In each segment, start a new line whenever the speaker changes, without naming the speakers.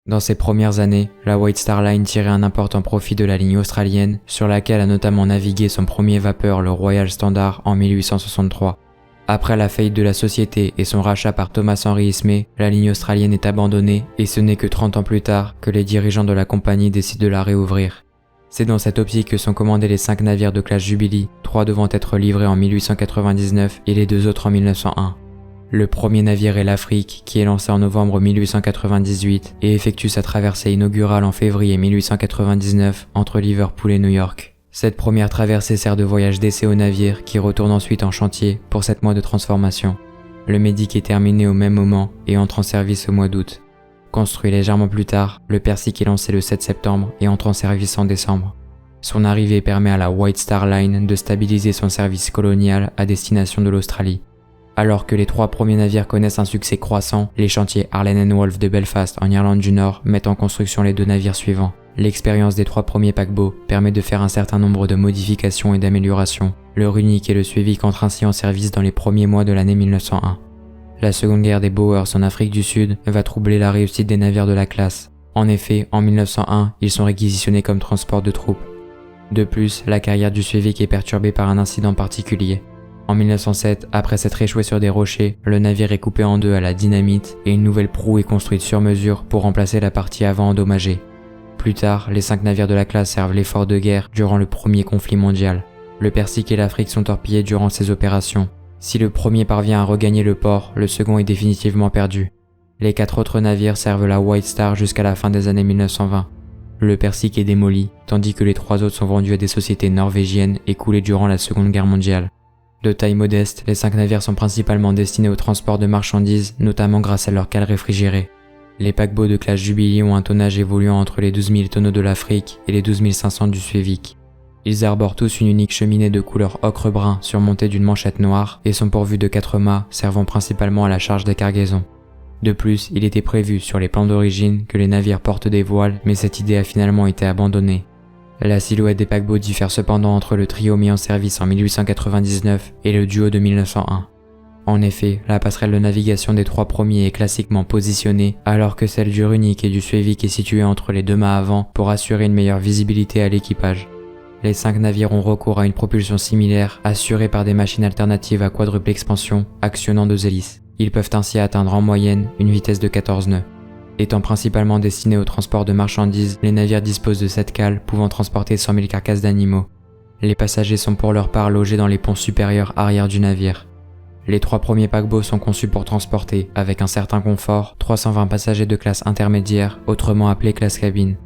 Dans ses premières années, la White Star Line tirait un important profit de la ligne australienne, sur laquelle a notamment navigué son premier vapeur, le Royal Standard, en 1863. Après la faillite de la société et son rachat par Thomas Henry Ismay, la ligne australienne est abandonnée et ce n'est que 30 ans plus tard que les dirigeants de la compagnie décident de la réouvrir. C'est dans cette optique que sont commandés les 5 navires de classe Jubilee, 3 devant être livrés en 1899 et les 2 autres en 1901. Le premier navire est l'Afrique, qui est lancé en novembre 1898 et effectue sa traversée inaugurale en février 1899 entre Liverpool et New York. Cette première traversée sert de voyage d'essai au navire qui retourne ensuite en chantier pour 7 mois de transformation. Le Médic est terminé au même moment et entre en service au mois d'août. Construit légèrement plus tard, le Persic est lancé le 7 septembre et entre en service en décembre. Son arrivée permet à la White Star Line de stabiliser son service colonial à destination de l'Australie. Alors que les 3 premiers navires connaissent un succès croissant, les chantiers Harland & Wolff de Belfast en Irlande du Nord mettent en construction les 2 navires suivants. L'expérience des 3 premiers paquebots permet de faire un certain nombre de modifications et d'améliorations. Le Runic et le Suevic entrent ainsi en service dans les premiers mois de l'année 1901. La seconde guerre des Boers en Afrique du Sud va troubler la réussite des navires de la classe. En effet, en 1901, ils sont réquisitionnés comme transport de troupes. De plus, la carrière du Suevic est perturbée par un incident particulier. En 1907, après s'être échoué sur des rochers, le navire est coupé en 2 à la dynamite et une nouvelle proue est construite sur mesure pour remplacer la partie avant endommagée. Plus tard, les 5 navires de la classe servent l'effort de guerre durant le premier conflit mondial. Le Persic et l'Afrique sont torpillés durant ces opérations. Si le premier parvient à regagner le port, le second est définitivement perdu. Les 4 autres navires servent la White Star jusqu'à la fin des années 1920. Le Persic est démoli, tandis que les 3 autres sont vendus à des sociétés norvégiennes et coulés durant la Seconde Guerre mondiale. De taille modeste, les 5 navires sont principalement destinés au transport de marchandises, notamment grâce à leurs cales réfrigérées. Les paquebots de classe Jubilee ont un tonnage évoluant entre les 12 000 tonneaux de l'Afrique et les 12 500 du Suevic. Ils arborent tous une unique cheminée de couleur ocre-brun surmontée d'une manchette noire et sont pourvus de 4 mâts servant principalement à la charge des cargaisons. De plus, il était prévu sur les plans d'origine que les navires portent des voiles, mais cette idée a finalement été abandonnée. La silhouette des paquebots diffère cependant entre le trio mis en service en 1899 et le duo de 1901. En effet, la passerelle de navigation des 3 premiers est classiquement positionnée, alors que celle du Runic et du Suevic est située entre les 2 mâts avant pour assurer une meilleure visibilité à l'équipage. Les 5 navires ont recours à une propulsion similaire, assurée par des machines alternatives à quadruple expansion, actionnant 2 hélices. Ils peuvent ainsi atteindre en moyenne une vitesse de 14 nœuds. Étant principalement destinés au transport de marchandises, les navires disposent de 7 cales pouvant transporter 100 000 carcasses d'animaux. Les passagers sont pour leur part logés dans les ponts supérieurs arrière du navire. Les 3 premiers paquebots sont conçus pour transporter, avec un certain confort, 320 passagers de classe intermédiaire, autrement appelés classe cabine.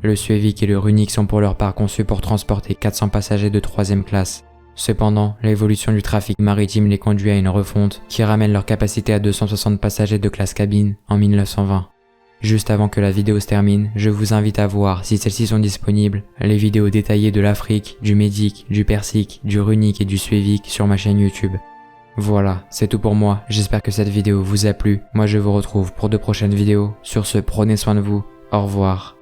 Le Suevic et le Runic sont pour leur part conçus pour transporter 400 passagers de 3e classe. Cependant, l'évolution du trafic maritime les conduit à une refonte qui ramène leur capacité à 260 passagers de classe cabine en 1920. Juste avant que la vidéo se termine, je vous invite à voir, si celles-ci sont disponibles, les vidéos détaillées de l'Afrique, du Médic, du Persic, du Runic et du Suevic sur ma chaîne YouTube. Voilà, c'est tout pour moi, j'espère que cette vidéo vous a plu. Moi je vous retrouve pour de prochaines vidéos. Sur ce, prenez soin de vous, au revoir.